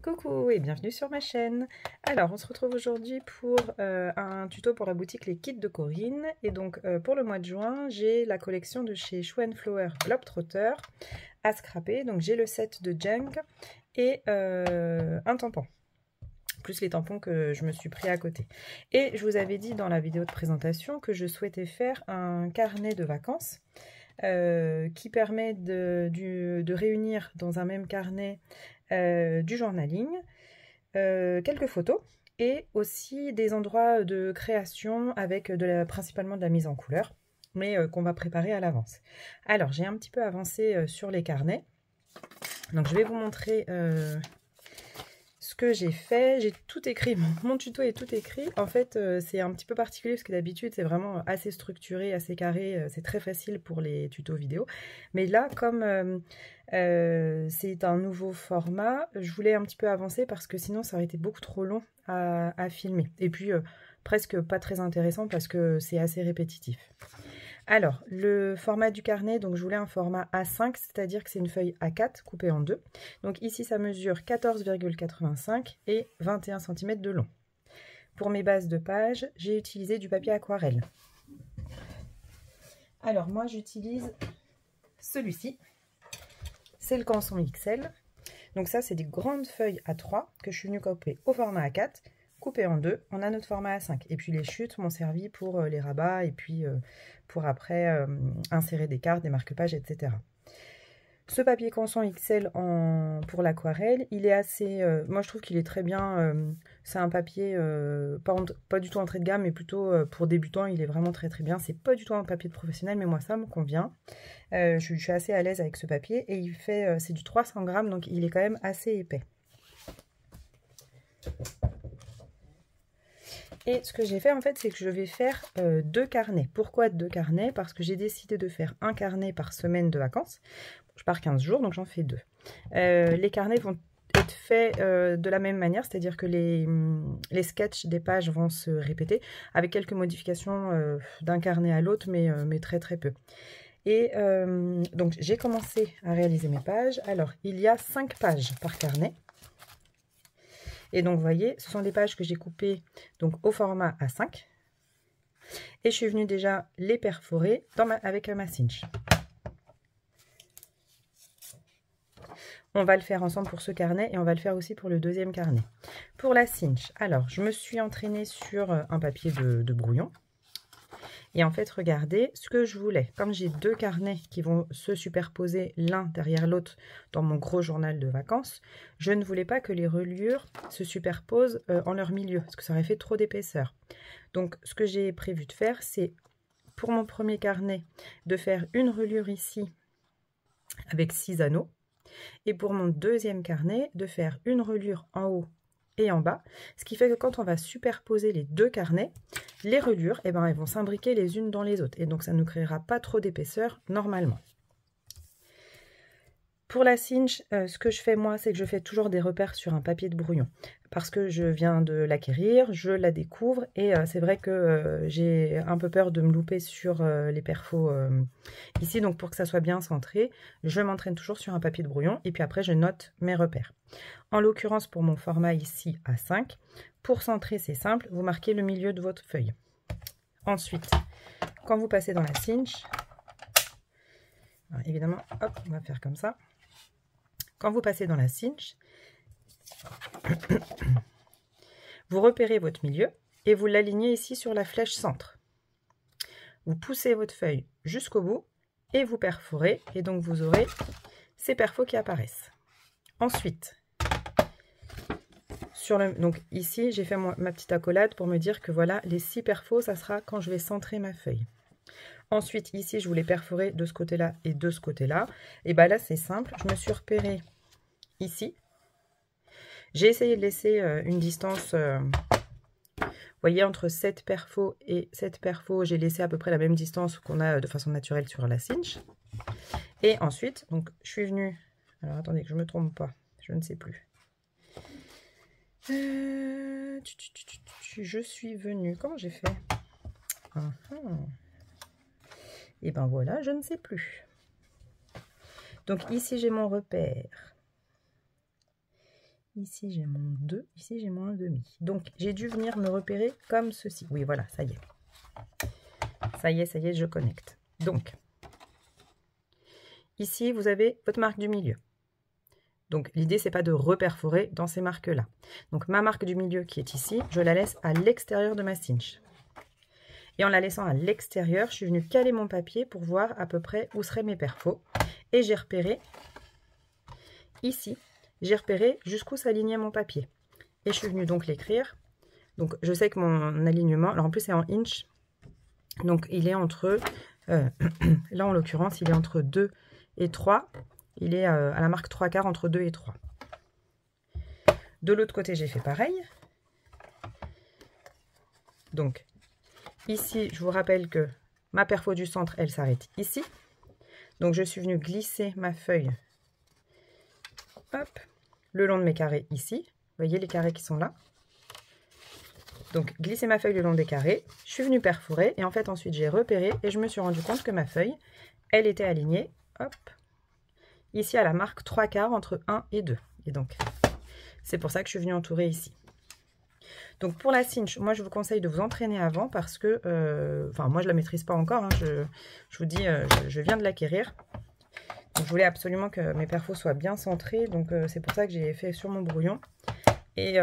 Coucou et bienvenue sur ma chaîne. Alors on se retrouve aujourd'hui pour un tuto pour la boutique Les Kits de Corinne. Et donc pour le mois de juin, j'ai la collection de chez Shoe & Flower Globetrotter à scraper. Donc j'ai le set de Junk et un tampon, plus les tampons que je me suis pris à côté. Et je vous avais dit dans la vidéo de présentation que je souhaitais faire un carnet de vacances qui permet de réunir dans un même carnet du journaling, quelques photos et aussi des endroits de création avec principalement de la mise en couleur, mais qu'on va préparer à l'avance. Alors j'ai un petit peu avancé sur les carnets, donc je vais vous montrer ce que j'ai fait. J'ai tout écrit, mon tuto est tout écrit. En fait c'est un petit peu particulier parce que d'habitude c'est vraiment assez structuré, assez carré, c'est très facile pour les tutos vidéo, mais là comme c'est un nouveau format, je voulais un petit peu avancer parce que sinon ça aurait été beaucoup trop long à filmer, et puis presque pas très intéressant parce que c'est assez répétitif. Alors, le format du carnet, donc je voulais un format A5, c'est-à-dire que c'est une feuille A4 coupée en deux. Donc ici, ça mesure 14,85 et 21 cm de long. Pour mes bases de page, j'ai utilisé du papier aquarelle. Alors moi, j'utilise celui-ci. C'est le Canson XL. Donc ça, c'est des grandes feuilles A3 que je suis venue couper au format A4, coupées en deux. On a notre format A5. Et puis les chutes m'ont servi pour les rabats et puis pour après insérer des cartes, des marque-pages, etc. Ce papier Canson XL pour l'aquarelle, il est assez... moi, je trouve qu'il est très bien. C'est un papier pas du tout entrée de gamme, mais plutôt pour débutants. Il est vraiment très très bien. C'est pas du tout un papier de professionnel, mais moi, ça me convient. Je suis assez à l'aise avec ce papier. Et il fait... c'est du 300 grammes, donc il est quand même assez épais. Et ce que j'ai fait en fait, c'est que je vais faire deux carnets. Pourquoi deux carnets? Parce que j'ai décidé de faire un carnet par semaine de vacances. Je pars 15 jours, donc j'en fais deux. Les carnets vont être faits de la même manière, c'est-à-dire que les sketchs des pages vont se répéter avec quelques modifications d'un carnet à l'autre, mais très très peu. Et donc j'ai commencé à réaliser mes pages. Alors il y a 5 pages par carnet. Et donc, vous voyez, ce sont des pages que j'ai coupées donc, au format A5. Et je suis venue déjà les perforer avec ma cinch. On va le faire ensemble pour ce carnet et on va le faire aussi pour le deuxième carnet. Pour la cinch, alors, je me suis entraînée sur un papier de brouillon. Et en fait, regardez ce que je voulais. Comme j'ai deux carnets qui vont se superposer l'un derrière l'autre dans mon gros journal de vacances, je ne voulais pas que les reliures se superposent en leur milieu, parce que ça aurait fait trop d'épaisseur. Donc, ce que j'ai prévu de faire, c'est pour mon premier carnet, de faire une reliure ici avec 6 anneaux. Et pour mon deuxième carnet, de faire une reliure en haut et en bas, ce qui fait que quand on va superposer les deux carnets, les reliures, eh ben, elles vont s'imbriquer les unes dans les autres, et donc ça ne créera pas trop d'épaisseur normalement. Pour la cinch, ce que je fais moi, c'est que je fais toujours des repères sur un papier de brouillon, parce que je viens de l'acquérir, je la découvre, et c'est vrai que j'ai un peu peur de me louper sur les perfos ici, donc pour que ça soit bien centré, je m'entraîne toujours sur un papier de brouillon, et puis après je note mes repères. En l'occurrence, pour mon format ici A5, pour centrer, c'est simple, vous marquez le milieu de votre feuille. Ensuite, quand vous passez dans la cinch, évidemment, hop, on va faire comme ça. Quand vous passez dans la cinch, vous repérez votre milieu et vous l'alignez ici sur la flèche centre. Vous poussez votre feuille jusqu'au bout et vous perforez, et donc vous aurez ces perfos qui apparaissent. Ensuite, donc ici, j'ai fait ma petite accolade pour me dire que voilà, les 6 perfos, ça sera quand je vais centrer ma feuille. Ensuite, ici, je voulais perforer de ce côté-là et de ce côté-là. Et bien là, c'est simple. Je me suis repérée ici. J'ai essayé de laisser une distance, vous voyez, entre 7 perfos et 7 perfos. J'ai laissé à peu près la même distance qu'on a de façon naturelle sur la cinch. Et ensuite, donc, je suis venue... Alors, attendez que je ne me trompe pas. Je ne sais plus. Je suis venue... Comment j'ai fait? Et ben voilà, je ne sais plus. Donc ici, j'ai mon repère. ici j'ai mon 2, ici j'ai mon 1,5. Donc j'ai dû venir me repérer comme ceci. Oui, voilà, ça y est. Ça y est, je connecte. Donc, ici, vous avez votre marque du milieu. Donc l'idée, c'est pas de reperforer dans ces marques-là. Donc ma marque du milieu qui est ici, je la laisse à l'extérieur de ma cinch. Et en la laissant à l'extérieur, je suis venue caler mon papier pour voir à peu près où seraient mes perfos. Et j'ai repéré, ici, j'ai repéré jusqu'où s'alignait mon papier. Et je suis venue donc l'écrire. Donc je sais que mon alignement, alors en plus c'est en inch, donc il est entre, là en l'occurrence, il est entre 2 et 3. Il est à la marque 3/4 entre 2 et 3. De l'autre côté, j'ai fait pareil. Donc, ici, je vous rappelle que ma perfo du centre, elle s'arrête ici. Donc, je suis venue glisser ma feuille hop, le long de mes carrés ici. Vous voyez les carrés qui sont là. Donc, glisser ma feuille le long des carrés. Je suis venue perforer et en fait, ensuite, j'ai repéré et je me suis rendu compte que ma feuille, elle était alignée. Hop. Ici à la marque 3/4 entre 1 et 2. Et donc, c'est pour ça que je suis venue entourer ici. Donc pour la cinch, moi je vous conseille de vous entraîner avant parce que, enfin moi je la maîtrise pas encore, hein, je vous dis, je viens de l'acquérir. Donc je voulais absolument que mes perfos soient bien centrés, donc c'est pour ça que j'ai fait sur mon brouillon. Et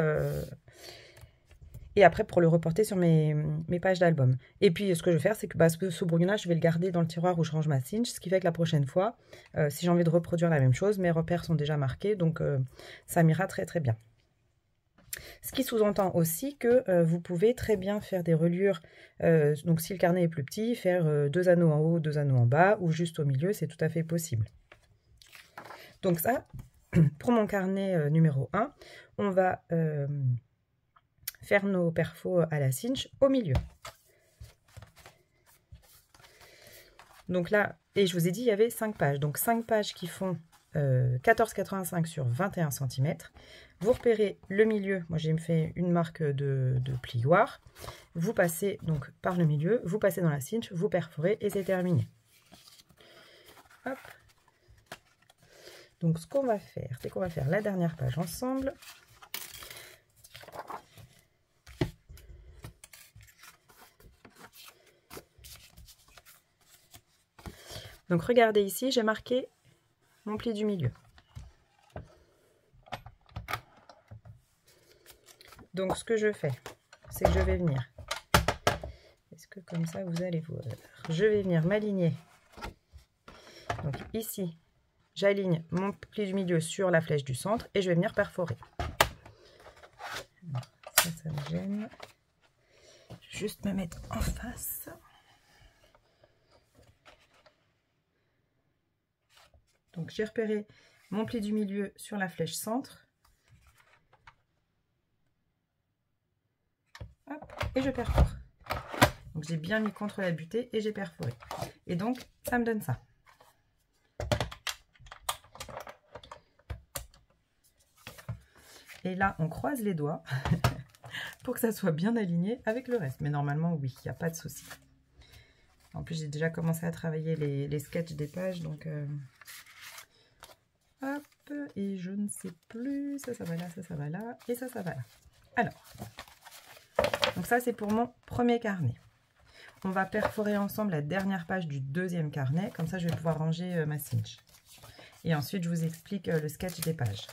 après, pour le reporter sur mes pages d'album. Et puis, ce que je vais faire, c'est que ce brouillon-là, je vais le garder dans le tiroir où je range ma cinch. Ce qui fait que la prochaine fois, si j'ai envie de reproduire la même chose, mes repères sont déjà marqués. Donc, ça m'ira très, très bien. Ce qui sous-entend aussi que vous pouvez très bien faire des reliures. Donc, si le carnet est plus petit, faire 2 anneaux en haut, 2 anneaux en bas, ou juste au milieu, c'est tout à fait possible. Donc ça, pour mon carnet numéro 1, on va... faire nos perfos à la cinch au milieu. Donc là, et je vous ai dit, il y avait 5 pages. Donc 5 pages qui font 14,85 sur 21 cm. Vous repérez le milieu. Moi, j'ai fait une marque de plioir. Vous passez donc par le milieu, vous passez dans la cinch, vous perforez et c'est terminé. Hop. Donc ce qu'on va faire, c'est qu'on va faire la dernière page ensemble. Donc regardez ici, j'ai marqué mon pli du milieu. Donc ce que je fais, c'est que je vais venir. Est-ce que comme ça vous allez voir? Je vais venir m'aligner. Donc ici, j'aligne mon pli du milieu sur la flèche du centre et je vais venir perforer. Ça me gêne. Je vais juste me mettre en face. Donc j'ai repéré mon pli du milieu sur la flèche centre. Hop, et je perfore. Donc j'ai bien mis contre la butée et j'ai perforé. Et donc ça me donne ça. Et là on croise les doigts pour que ça soit bien aligné avec le reste. Mais normalement oui, il n'y a pas de souci. En plus j'ai déjà commencé à travailler les sketchs des pages. Donc hop, et je ne sais plus, ça va là, ça va là, et ça va là. Alors, donc ça c'est pour mon premier carnet. On va perforer ensemble la dernière page du deuxième carnet, comme ça je vais pouvoir ranger ma cinch. Et ensuite je vous explique le sketch des pages.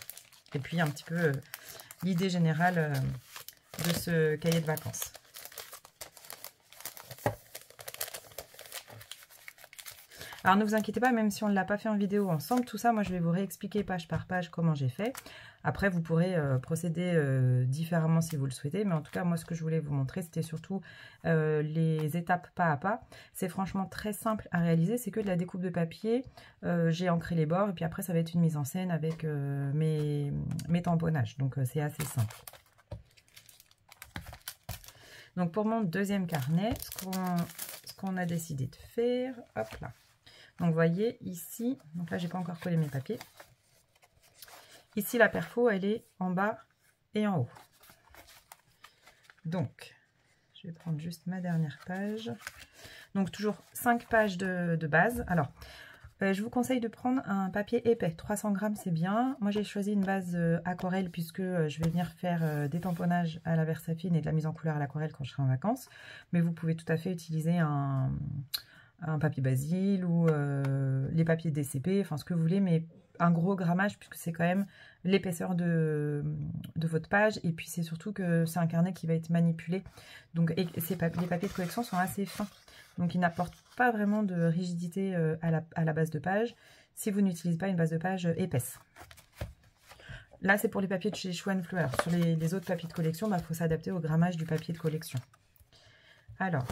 Et puis un petit peu l'idée générale de ce cahier de vacances. Alors ne vous inquiétez pas, même si on ne l'a pas fait en vidéo ensemble, tout ça, moi je vais vous réexpliquer page par page comment j'ai fait. Après, vous pourrez procéder différemment si vous le souhaitez, mais en tout cas, moi ce que je voulais vous montrer, c'était surtout les étapes pas à pas. C'est franchement très simple à réaliser, c'est que de la découpe de papier, j'ai ancré les bords, et puis après ça va être une mise en scène avec mes tamponnages, donc c'est assez simple. Donc pour mon deuxième carnet, ce qu'on a décidé de faire, hop là. Donc vous voyez ici, donc là j'ai pas encore collé mes papiers. Ici la perfo elle est en bas et en haut. Donc je vais prendre juste ma dernière page. Donc toujours 5 pages de base. Alors je vous conseille de prendre un papier épais. 300 grammes, c'est bien. Moi, j'ai choisi une base aquarelle puisque je vais venir faire des tamponnages à la Versafine et de la mise en couleur à l'aquarelle quand je serai en vacances. Mais vous pouvez tout à fait utiliser un papier basil ou les papiers DCP, enfin ce que vous voulez, mais un gros grammage puisque c'est quand même l'épaisseur de votre page, et puis c'est surtout que c'est un carnet qui va être manipulé, donc les papiers de collection sont assez fins, donc ils n'apportent pas vraiment de rigidité à la base de page si vous n'utilisez pas une base de page épaisse. Là c'est pour les papiers de chez Schwan Fleur. Sur les autres papiers de collection, il faut s'adapter au grammage du papier de collection. Alors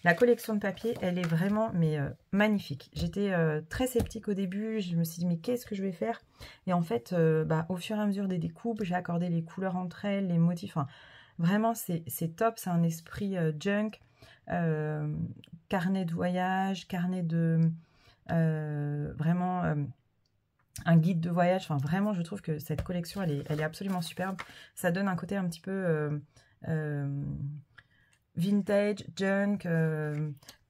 la collection de papier, elle est vraiment magnifique. J'étais très sceptique au début, je me suis dit mais qu'est-ce que je vais faire? Et en fait, au fur et à mesure des découpes, j'ai accordé les couleurs entre elles, les motifs, enfin, vraiment c'est top, c'est un esprit junk, carnet de voyage, carnet de... vraiment un guide de voyage, enfin vraiment je trouve que cette collection elle est absolument superbe. Ça donne un côté un petit peu... vintage, junk,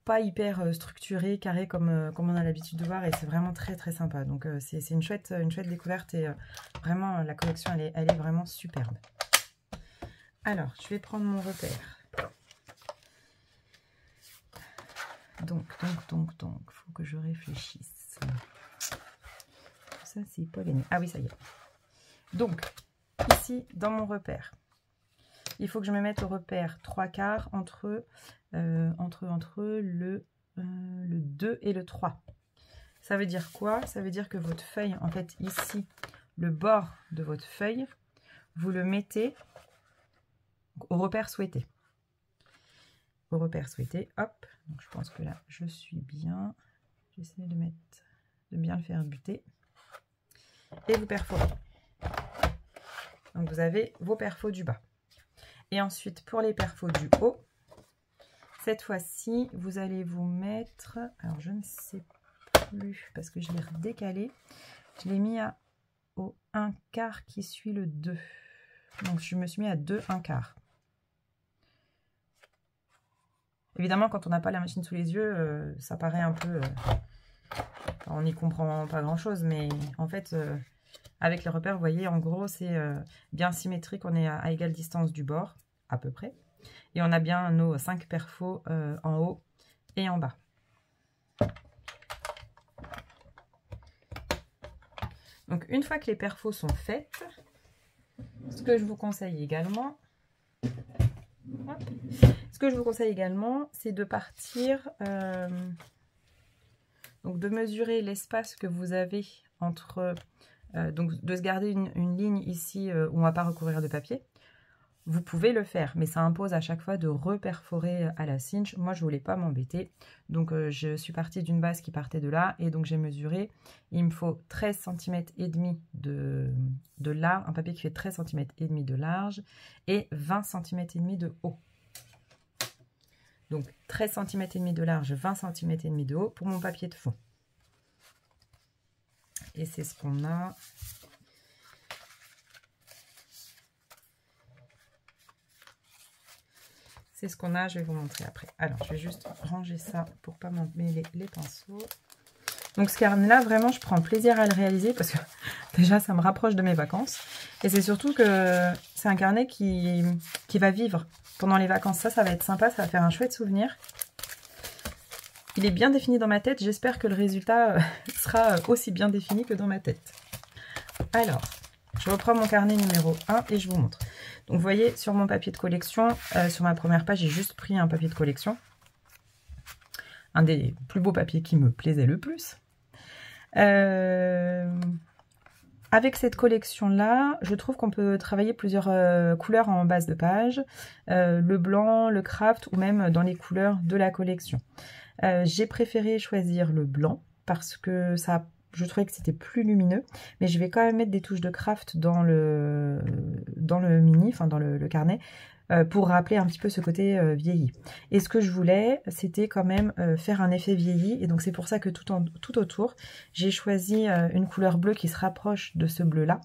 pas hyper structuré, carré comme on a l'habitude de voir, et c'est vraiment très très sympa. Donc c'est une chouette découverte, et vraiment la collection elle est vraiment superbe. Alors je vais prendre mon repère. Donc, faut que je réfléchisse. Ça c'est pas gagné. Ah oui, ça y est. Donc ici dans mon repère, il faut que je me mette au repère 3/4 entre le 2 et le 3. Ça veut dire quoi? Ça veut dire que votre feuille, en fait, ici, le bord de votre feuille, vous le mettez au repère souhaité. Au repère souhaité, hop. Donc, je pense que là, je suis bien. J'essaie de bien le faire buter. Et vous perforez. Donc, vous avez vos perfos du bas. Et ensuite, pour les perfos du haut, cette fois-ci, vous allez vous mettre... Alors, je ne sais plus, parce que je l'ai redécalé. Je l'ai mis au 1/4 qui suit le 2. Donc, je me suis mis à 2 1/4. Évidemment, quand on n'a pas la machine sous les yeux, ça paraît un peu... on n'y comprend pas grand-chose, mais en fait... avec le repère, vous voyez, en gros, c'est bien symétrique. On est à égale distance du bord, à peu près. Et on a bien nos 5 perfos en haut et en bas. Donc, une fois que les perfos sont faites, ce que je vous conseille également, c'est de partir, donc de mesurer l'espace que vous avez entre... donc de se garder une ligne ici où on ne va pas recouvrir de papier. Vous pouvez le faire, mais ça impose à chaque fois de reperforer à la cinch. Moi, je ne voulais pas m'embêter. Donc, je suis partie d'une base qui partait de là. Et donc, j'ai mesuré. Il me faut 13 cm et demi de large. Un papier qui fait 13 cm et demi de large. Et 20 cm et demi de haut. Donc, 13 cm et demi de large, 20 cm et demi de haut pour mon papier de fond. Et c'est ce qu'on a. C'est ce qu'on a, je vais vous montrer après. Alors, je vais juste ranger ça pour pas m'emmêler les pinceaux. Donc, ce carnet-là, vraiment, je prends plaisir à le réaliser parce que déjà, ça me rapproche de mes vacances. Et c'est surtout que c'est un carnet qui va vivre pendant les vacances. Ça va être sympa, ça va faire un chouette souvenir. Il est bien défini dans ma tête. J'espère que le résultat sera aussi bien défini que dans ma tête. Alors, je reprends mon carnet numéro 1 et je vous montre. Donc, vous voyez, sur mon papier de collection, sur ma première page, j'ai juste pris un papier de collection. Un des plus beaux papiers qui me plaisait le plus. Avec cette collection-là, je trouve qu'on peut travailler plusieurs couleurs en base de page. Le blanc, le craft ou même dans les couleurs de la collection. J'ai préféré choisir le blanc parce que je trouvais que c'était plus lumineux, mais je vais quand même mettre des touches de craft dans le mini, enfin dans le carnet, pour rappeler un petit peu ce côté vieilli. Et ce que je voulais, c'était quand même faire un effet vieilli, et donc c'est pour ça que tout autour, j'ai choisi une couleur bleue qui se rapproche de ce bleu-là.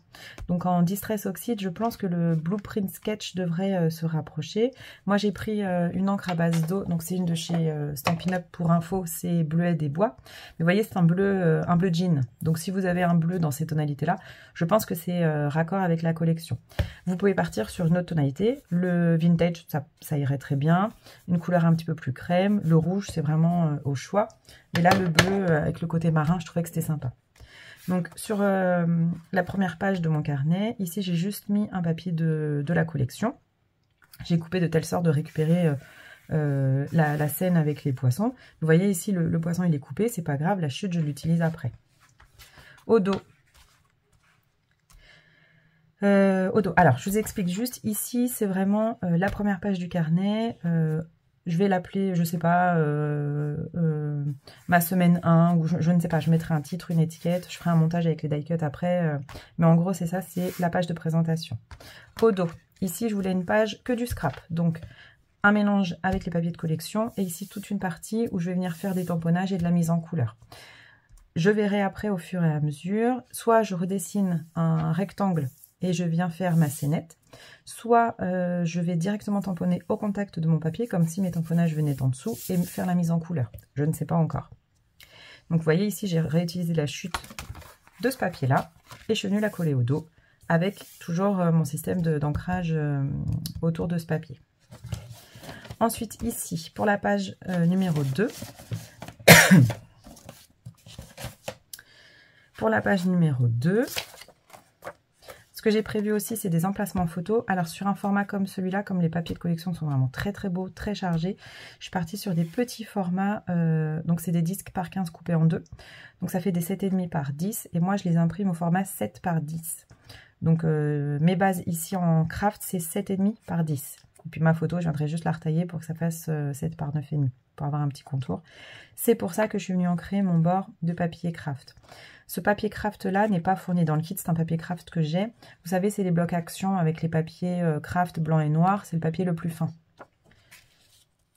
Donc en Distress Oxide, je pense que le Blueprint Sketch devrait se rapprocher. Moi j'ai pris une encre à base d'eau, donc c'est une de chez Stampin' Up pour info, c'est Bleuet des Bois. Mais vous voyez, c'est un bleu jean. Donc si vous avez un bleu dans ces tonalités-là, je pense que c'est raccord avec la collection. Vous pouvez partir sur une autre tonalité. Le vintage, ça irait très bien. Une couleur un petit peu plus crème. Le rouge, c'est vraiment au choix. Mais là, le bleu, avec le côté marin, je trouvais que c'était sympa. Donc, sur la première page de mon carnet, ici, j'ai juste mis un papier de la collection. J'ai coupé de telle sorte de récupérer la scène avec les poissons. Vous voyez ici, le poisson, il est coupé. C'est pas grave, la chute, je l'utilise après. Au dos. Alors je vous explique juste, ici c'est vraiment la première page du carnet, je vais l'appeler, je sais pas, ma semaine 1, ou je ne sais pas, je mettrai un titre, une étiquette, je ferai un montage avec les die cuts après, mais en gros c'est ça, c'est la page de présentation. Au dos, ici je voulais une page que du scrap, donc un mélange avec les papiers de collection, et ici toute une partie où je vais venir faire des tamponnages et de la mise en couleur. Je verrai après au fur et à mesure, soit je redessine un rectangle et je viens faire ma scénette, soit je vais directement tamponner au contact de mon papier, comme si mes tamponnages venaient en dessous, et faire la mise en couleur. Je ne sais pas encore. Donc vous voyez ici, j'ai réutilisé la chute de ce papier-là, et je suis venue la coller au dos, avec toujours mon système d'ancrage autour de ce papier. Ensuite ici, pour la page numéro 2, pour la page numéro 2, ce que j'ai prévu aussi, c'est des emplacements photos. Alors sur un format comme celui-là, comme les papiers de collection sont vraiment très très beaux, très chargés, je suis partie sur des petits formats, donc c'est des disques par 15 coupés en deux. Donc ça fait des 7,5 par 10, et moi je les imprime au format 7 par 10. Donc mes bases ici en craft, c'est 7,5 par 10. Et puis ma photo, je viendrai juste la retailler pour que ça fasse 7 par 9,5, pour avoir un petit contour. C'est pour ça que je suis venue ancrer mon bord de papier craft. Ce papier craft là n'est pas fourni dans le kit, c'est un papier craft que j'ai. Vous savez, c'est les blocs action avec les papiers craft blanc et noir, c'est le papier le plus fin.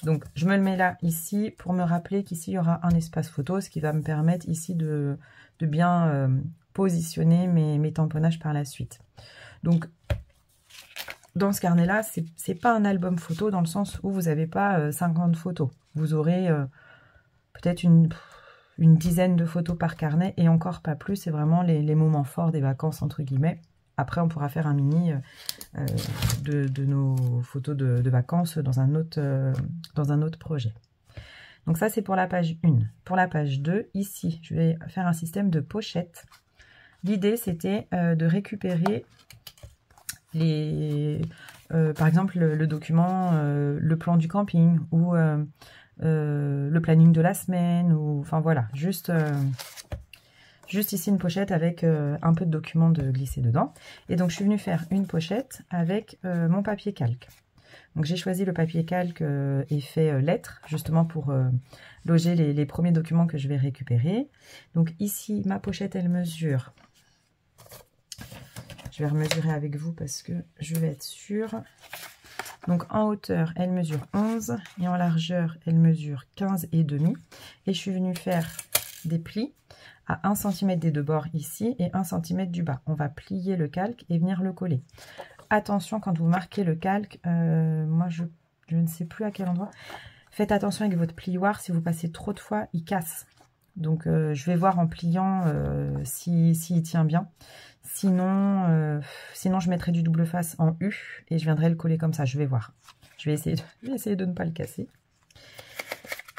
Donc je me le mets là, ici, pour me rappeler qu'ici il y aura un espace photo, ce qui va me permettre ici de bien positionner mes tamponnages par la suite. Donc dans ce carnet là, c'est pas un album photo dans le sens où vous n'avez pas 50 photos. Vous aurez peut-être une dizaine de photos par carnet, et encore pas plus, c'est vraiment les moments forts des vacances entre guillemets. Après on pourra faire un mini de nos photos de vacances dans un autre projet. Donc ça c'est pour la page 1. Pour la page 2, ici je vais faire un système de pochettes. L'idée c'était de récupérer par exemple le document, le plan du camping, ou le planning de la semaine, ou enfin voilà, juste ici une pochette avec un peu de documents de glisser dedans. Et donc je suis venue faire une pochette avec mon papier calque. Donc j'ai choisi le papier calque effet lettres, justement pour loger les premiers documents que je vais récupérer. Donc ici ma pochette, elle mesure, je vais remesurer avec vous parce que je vais être sûre. Donc en hauteur, elle mesure 11, et en largeur, elle mesure 15,5. Et je suis venue faire des plis à 1 cm des deux bords ici et 1 cm du bas. On va plier le calque et venir le coller. Attention quand vous marquez le calque, moi je ne sais plus à quel endroit. Faites attention avec votre plioir, si vous passez trop de fois, il casse. Donc je vais voir en pliant s'il tient bien. Sinon, je mettrai du double face en U et je viendrai le coller comme ça. Je vais voir. Je vais essayer de ne pas le casser.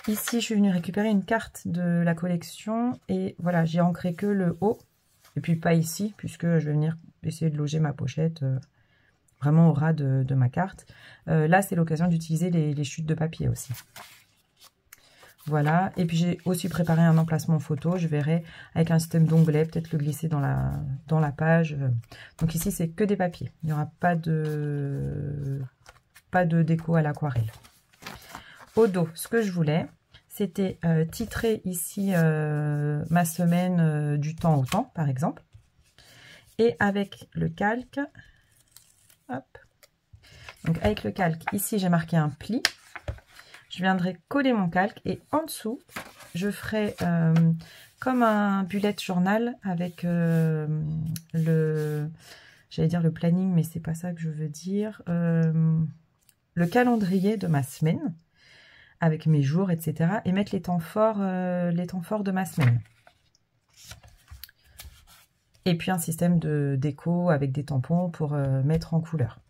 Ici, je suis venue récupérer une carte de la collection. Et voilà, j'ai ancré que le haut. Et puis pas ici, puisque je vais venir essayer de loger ma pochette vraiment au ras de ma carte. Là, c'est l'occasion d'utiliser les chutes de papier aussi. Voilà, et puis j'ai aussi préparé un emplacement photo, je verrai avec un système d'onglet, peut-être le glisser dans la page. Donc ici c'est que des papiers, il n'y aura pas de déco à l'aquarelle. Au dos, ce que je voulais, c'était titrer ici ma semaine du temps au temps, par exemple. Et avec le calque, hop, Donc avec le calque, ici j'ai marqué un pli. Je viendrai coller mon calque et en dessous, je ferai comme un bullet journal avec j'allais dire le planning, mais c'est pas ça que je veux dire, le calendrier de ma semaine, avec mes jours, etc. et mettre les temps forts de ma semaine. Et puis un système de déco avec des tampons pour mettre en couleur.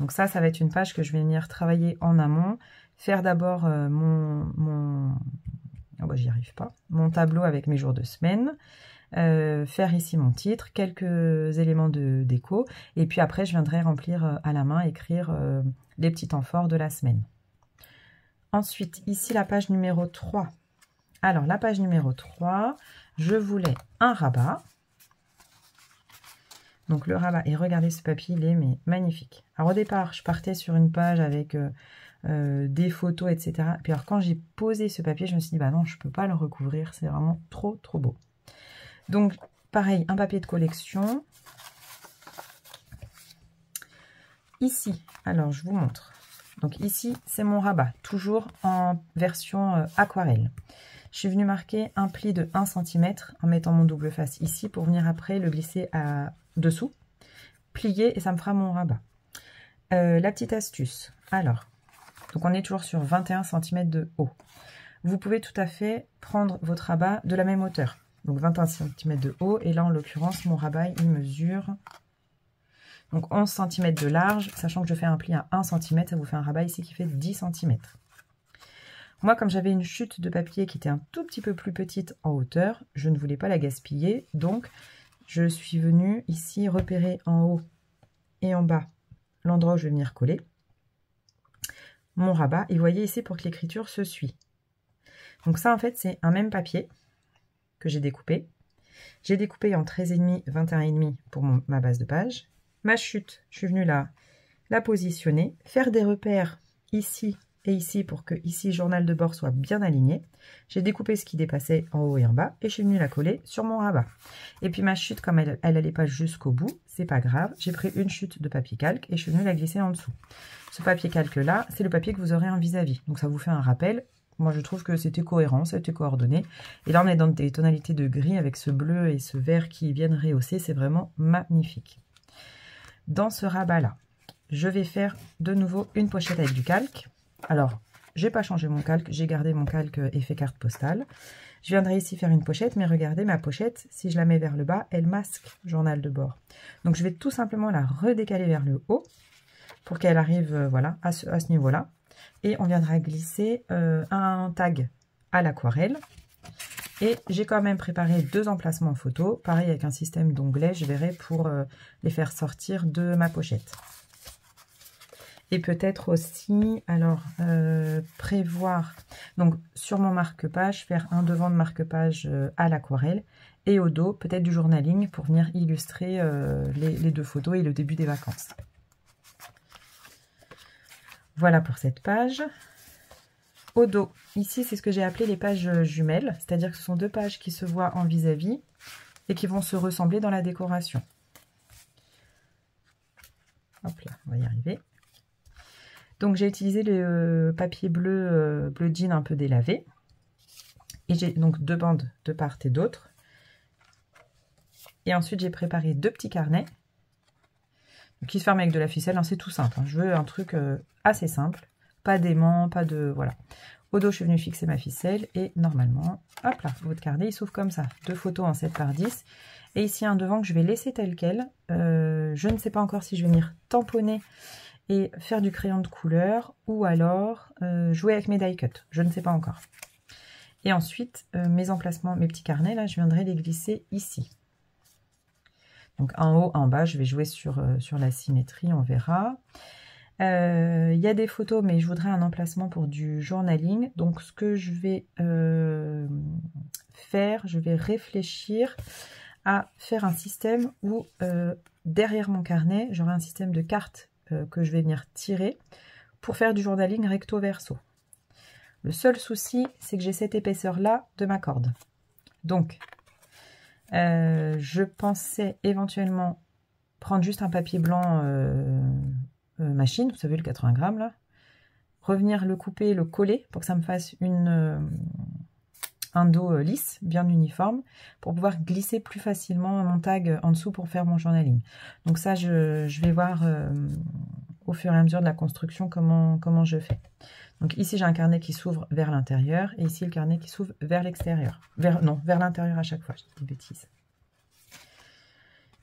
Donc ça va être une page que je vais venir travailler en amont. Faire d'abord oh bah, j'y arrive pas. Mon tableau avec mes jours de semaine. Faire ici mon titre, quelques éléments de déco. Et puis après, je viendrai remplir à la main, écrire les petits temps forts de la semaine. Ensuite, ici la page numéro 3. Alors, la page numéro 3, je voulais un rabat. Donc le rabat, et regardez ce papier, il est magnifique. Alors au départ, je partais sur une page avec des photos, etc. Puis alors quand j'ai posé ce papier, je me suis dit, bah non, je ne peux pas le recouvrir, c'est vraiment trop, trop beau. Donc pareil, un papier de collection. Ici, alors je vous montre. Donc ici, c'est mon rabat, toujours en version aquarelle. Je suis venue marquer un pli de 1 cm en mettant mon double face ici pour venir après le glisser dessous, plier et ça me fera mon rabat. La petite astuce, alors, donc on est toujours sur 21 cm de haut. Vous pouvez tout à fait prendre votre rabat de la même hauteur, donc 21 cm de haut, et là en l'occurrence mon rabat il mesure donc 11 cm de large, sachant que je fais un pli à 1 cm, ça vous fait un rabat ici qui fait 10 cm. Moi, comme j'avais une chute de papier qui était un tout petit peu plus petite en hauteur, je ne voulais pas la gaspiller. Donc, je suis venue ici repérer en haut et en bas l'endroit où je vais venir coller mon rabat. Et vous voyez ici pour que l'écriture se suit. Donc ça, en fait, c'est un même papier que j'ai découpé. J'ai découpé en 13,5, 21,5 pour ma base de page. Ma chute, je suis venue là la positionner, faire des repères ici et ici pour que ici journal de bord soit bien aligné. J'ai découpé ce qui dépassait en haut et en bas et je suis venue la coller sur mon rabat. Et puis ma chute, comme elle n'allait pas jusqu'au bout, c'est pas grave, j'ai pris une chute de papier calque et je suis venue la glisser en dessous. Ce papier calque là, c'est le papier que vous aurez en vis-à-vis. Donc ça vous fait un rappel. Moi je trouve que c'était cohérent, ça a été coordonné. Et là on est dans des tonalités de gris avec ce bleu et ce vert qui viennent rehausser, c'est vraiment magnifique. Dans ce rabat là, je vais faire de nouveau une pochette avec du calque. Alors, j'ai pas changé mon calque, j'ai gardé mon calque effet carte postale. Je viendrai ici faire une pochette, mais regardez ma pochette, si je la mets vers le bas, elle masque journal de bord. Donc je vais tout simplement la redécaler vers le haut pour qu'elle arrive voilà, à ce niveau-là. Et on viendra glisser un tag à l'aquarelle. Et j'ai quand même préparé 2 emplacements photos, pareil avec un système d'onglets, je verrai pour les faire sortir de ma pochette. Et peut-être aussi, alors, prévoir, donc sur mon marque-page, faire un devant de marque-page à l'aquarelle et au dos, peut-être du journaling pour venir illustrer les 2 photos et le début des vacances. Voilà pour cette page. Au dos, ici, c'est ce que j'ai appelé les pages jumelles, c'est-à-dire que ce sont 2 pages qui se voient en vis-à-vis et qui vont se ressembler dans la décoration. Hop là, on va y arriver. Donc j'ai utilisé le papier bleu, bleu jean un peu délavé. Et j'ai donc 2 bandes de part et d'autre. Et ensuite j'ai préparé 2 petits carnets qui se ferment avec de la ficelle. C'est tout simple, hein. Je veux un truc assez simple. Pas d'aimant, pas de... Voilà. Au dos, je suis venue fixer ma ficelle. Et normalement, hop là, votre carnet, il s'ouvre comme ça. 2 photos en 7 par 10. Et ici, un devant que je vais laisser tel quel. Je ne sais pas encore si je vais venir tamponner et faire du crayon de couleur ou alors jouer avec mes die cut. Je ne sais pas encore. Et ensuite, mes emplacements, mes petits carnets, là, je viendrai les glisser ici. Donc en haut, en bas, je vais jouer sur la symétrie, on verra. Il y a des photos, mais je voudrais un emplacement pour du journaling. Donc ce que je vais faire, je vais réfléchir à faire un système où derrière mon carnet, j'aurai un système de cartes que je vais venir tirer pour faire du journaling recto verso. Le seul souci, c'est que j'ai cette épaisseur-là de ma corde. Donc, je pensais éventuellement prendre juste un papier blanc machine, vous savez le 80 grammes là, revenir le couper, le coller pour que ça me fasse un dos lisse, bien uniforme, pour pouvoir glisser plus facilement mon tag en dessous pour faire mon journaling. Donc ça, je vais voir au fur et à mesure de la construction comment je fais. Donc ici, j'ai un carnet qui s'ouvre vers l'intérieur, et ici, le carnet qui s'ouvre vers l'extérieur. Non, vers l'intérieur à chaque fois, je dis des bêtises.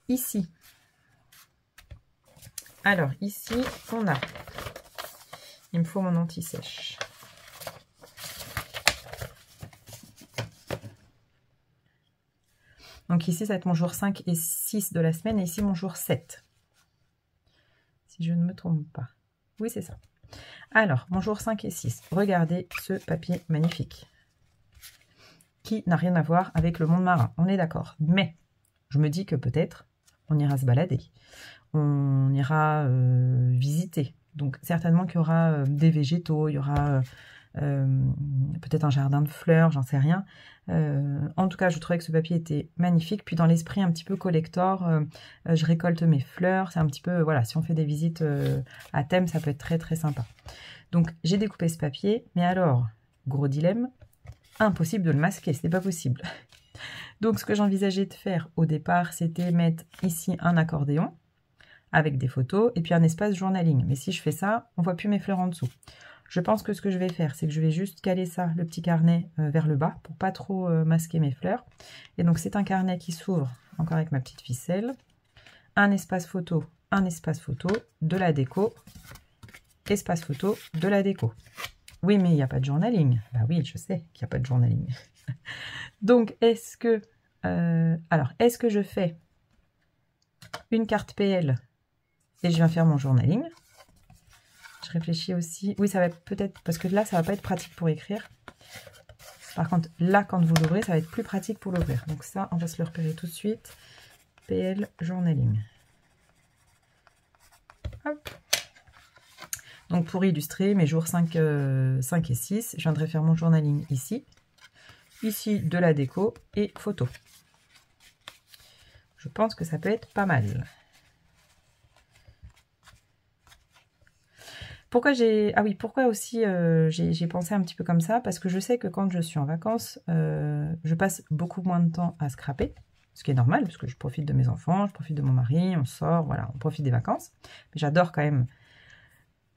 Ici, alors ici, on a, il me faut mon anti-sèche. Donc ici, ça va être mon jour 5 et 6 de la semaine, et ici, mon jour 7. Si je ne me trompe pas. Oui, c'est ça. Alors, mon jour 5 et 6. Regardez ce papier magnifique. Qui n'a rien à voir avec le monde marin, on est d'accord. Mais, je me dis que peut-être, on ira se balader. On ira visiter. Donc, certainement qu'il y aura des végétaux, il y aura... peut-être un jardin de fleurs, j'en sais rien. En tout cas, je trouvais que ce papier était magnifique. Puis dans l'esprit un petit peu collector, je récolte mes fleurs. C'est un petit peu, voilà, si on fait des visites à thème, ça peut être très très sympa. Donc j'ai découpé ce papier, mais alors, gros dilemme, impossible de le masquer, c'est pas possible. Donc ce que j'envisageais de faire au départ, c'était mettre ici un accordéon avec des photos et puis un espace journaling. Mais si je fais ça, on voit plus mes fleurs en dessous. Je pense que ce que je vais faire, c'est que je vais juste caler ça, le petit carnet, vers le bas, pour pas trop masquer mes fleurs. Et donc, c'est un carnet qui s'ouvre, encore avec ma petite ficelle. Un espace photo, de la déco, espace photo, de la déco. Oui, mais il n'y a pas de journaling. Bah oui, je sais qu'il n'y a pas de journaling. Donc, est-ce que je fais une carte PL et je viens faire mon journaling? Je réfléchis aussi. Oui, ça va peut-être... Parce que là, ça va pas être pratique pour écrire. Par contre, là, quand vous l'ouvrez, ça va être plus pratique pour l'ouvrir. Donc ça, on va se le repérer tout de suite. PL Journaling. Hop. Donc pour illustrer mes jours 5 et 6, je viendrai faire mon journaling ici. Ici, de la déco et photo. Je pense que ça peut être pas mal. Pourquoi aussi j'ai pensé un petit peu comme ça? Parce que je sais que quand je suis en vacances, je passe beaucoup moins de temps à scraper, ce qui est normal, parce que je profite de mes enfants, je profite de mon mari, on sort, voilà, on profite des vacances. Mais j'adore quand même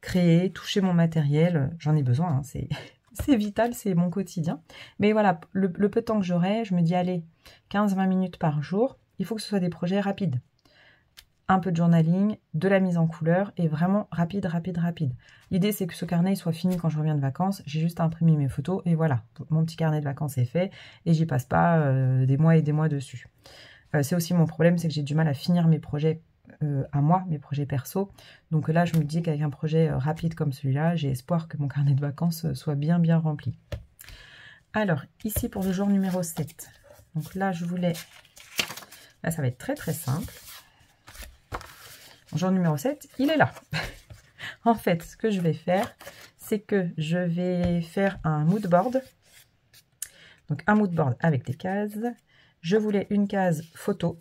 créer, toucher mon matériel, j'en ai besoin, hein, c'est vital, c'est mon quotidien. Mais voilà, le peu de temps que j'aurai, je me dis, allez, 15-20 minutes par jour, il faut que ce soit des projets rapides. Un peu de journaling, de la mise en couleur et vraiment rapide. L'idée, c'est que ce carnet soit fini quand je reviens de vacances. J'ai juste à imprimer mes photos et voilà, mon petit carnet de vacances est fait et j'y passe pas des mois et des mois dessus. C'est aussi mon problème, c'est que j'ai du mal à finir mes projets à moi, mes projets perso. Donc là, je me dis qu'avec un projet rapide comme celui-là, j'ai espoir que mon carnet de vacances soit bien rempli. Alors, ici pour le jour numéro 7. Donc là, là, ça va être très simple. Jour numéro 7, il est là. En fait, ce que je vais faire, c'est que je vais faire un mood board. Donc un mood board avec des cases. Je voulais une case photo.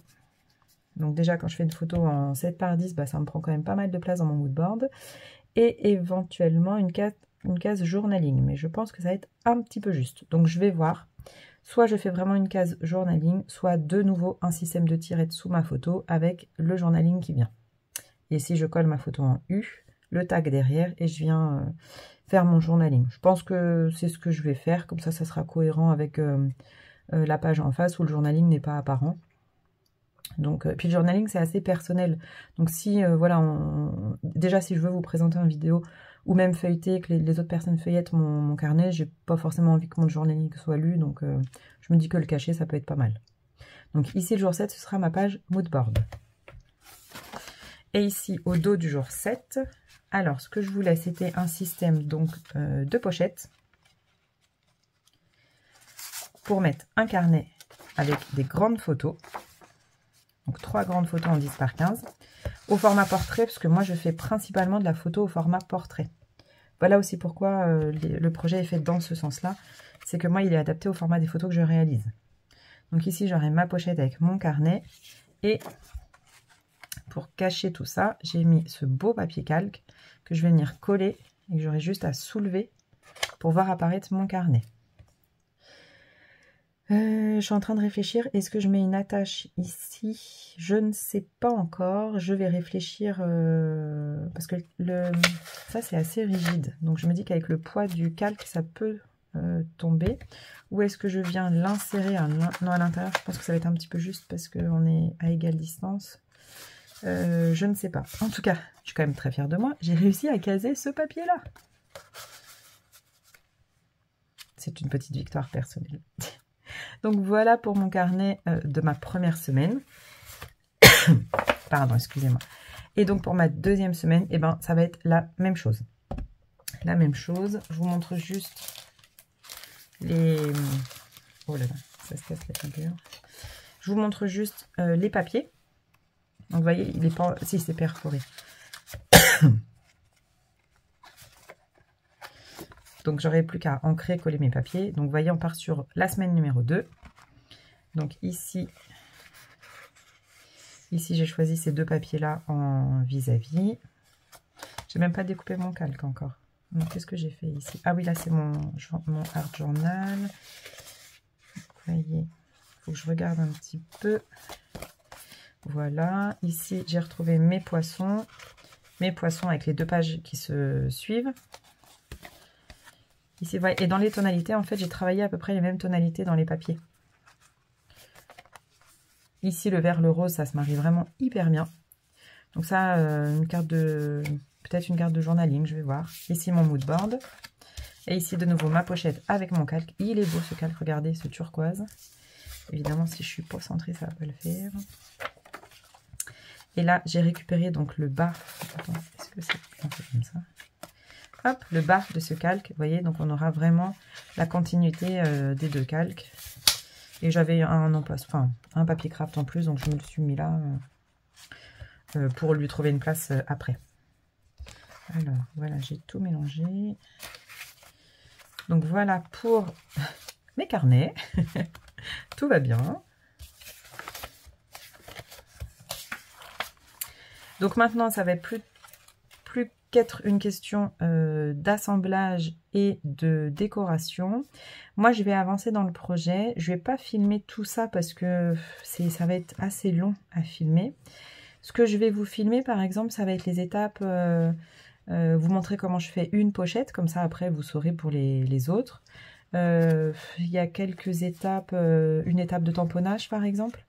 Donc déjà, quand je fais une photo en 7 par 10, bah, ça me prend quand même pas mal de place dans mon mood board. Et éventuellement une case journaling. Mais je pense que ça va être un petit peu juste. Donc je vais voir. Soit je fais vraiment une case journaling, soit de nouveau un système de tirette sous ma photo avec le journaling qui vient. Et si je colle ma photo en U, le tag derrière, et je viens faire mon journaling. Je pense que c'est ce que je vais faire, comme ça, ça sera cohérent avec la page en face où le journaling n'est pas apparent. Donc, puis le journaling, c'est assez personnel. Donc si, voilà, déjà si je veux vous présenter en vidéo, ou même feuilleter, que les autres personnes feuillettent mon carnet, j'ai pas forcément envie que mon journaling soit lu, donc je me dis que le cacher, ça peut être pas mal. Donc ici, le jour 7, ce sera ma page moodboard. Et ici, au dos du jour 7, alors ce que je voulais, c'était un système donc de pochettes pour mettre un carnet avec des grandes photos. Donc 3 grandes photos en 10 par 15. Au format portrait, parce que moi je fais principalement de la photo au format portrait. Voilà aussi pourquoi le projet est fait dans ce sens-là. C'est que moi il est adapté au format des photos que je réalise. Donc ici j'aurai ma pochette avec mon carnet. Et pour cacher tout ça, j'ai mis ce beau papier calque que je vais venir coller et que j'aurai juste à soulever pour voir apparaître mon carnet. Je suis en train de réfléchir, est-ce que je mets une attache ici? Je ne sais pas encore, je vais réfléchir parce que ça c'est assez rigide, donc je me dis qu'avec le poids du calque ça peut tomber. Ou est-ce que je viens l'insérer à l'intérieur? Je pense que ça va être un petit peu juste parce qu'on est à égale distance. Je ne sais pas. En tout cas, je suis quand même très fière de moi. J'ai réussi à caser ce papier-là. C'est une petite victoire personnelle. Donc voilà pour mon carnet de ma première semaine. Pardon, excusez-moi. Et donc pour ma deuxième semaine, eh ben, ça va être la même chose. La même chose. Je vous montre juste les... Oh là là, ça se casse la figure. Je vous montre juste les papiers. Donc vous voyez, il est pas... Si, c'est perforé. Donc j'aurai plus qu'à ancrer, coller mes papiers. Donc vous voyez, on part sur la semaine numéro 2. Donc ici j'ai choisi ces deux papiers-là en vis-à-vis. J'ai même pas découpé mon calque encore. Qu'est-ce que j'ai fait ici? Ah oui, là c'est mon art journal. Vous voyez, il faut que je regarde un petit peu. Voilà, ici j'ai retrouvé mes poissons avec les deux pages qui se suivent. Ici, voilà. Et dans les tonalités, en fait, j'ai travaillé à peu près les mêmes tonalités dans les papiers. Ici, le vert, le rose, ça se marie vraiment hyper bien. Donc ça, une carte de... peut-être une carte de journaling, je vais voir. Ici, mon mood board. Et ici, de nouveau, ma pochette avec mon calque. Il est beau, ce calque, regardez, ce turquoise. Évidemment, si je suis pas centrée, ça va pas le faire. Et là, j'ai récupéré donc le bas. Attends, est-ce que c'est un peu comme ça? Hop, le bas de ce calque, vous voyez, donc on aura vraiment la continuité des deux calques. Et j'avais un papier craft en plus, donc je me le suis mis là pour lui trouver une place après. Alors, voilà, j'ai tout mélangé. Donc voilà pour mes carnets. Tout va bien. Donc maintenant, ça va être plus qu'être une question d'assemblage et de décoration. Moi, je vais avancer dans le projet. Je vais pas filmer tout ça parce que ça va être assez long à filmer. Ce que je vais vous filmer, par exemple, ça va être les étapes, vous montrer comment je fais une pochette, comme ça après vous saurez pour les autres. Il y a quelques étapes, une étape de tamponnage par exemple,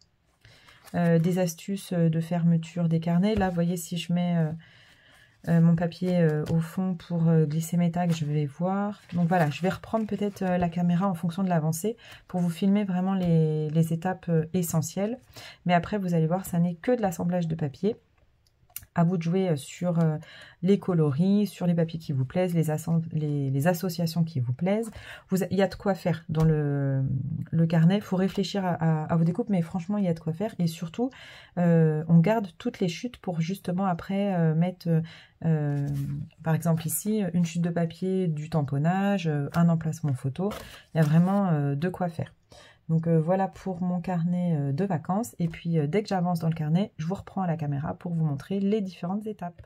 des astuces de fermeture des carnets. Là, vous voyez, si je mets mon papier au fond pour glisser mes tags, je vais voir. Donc voilà, je vais reprendre peut-être la caméra en fonction de l'avancée pour vous filmer vraiment les étapes essentielles. Mais après, vous allez voir, ça n'est que de l'assemblage de papier. À vous de jouer sur les coloris, sur les papiers qui vous plaisent, les associations qui vous plaisent. Il y a de quoi faire dans le carnet. Il faut réfléchir à vos découpes, mais franchement, il y a de quoi faire. Et surtout, on garde toutes les chutes pour justement après mettre, par exemple ici, une chute de papier, du tamponnage, un emplacement photo. Il y a vraiment de quoi faire. Donc voilà pour mon carnet de vacances. Et puis dès que j'avance dans le carnet, je vous reprends à la caméra pour vous montrer les différentes étapes.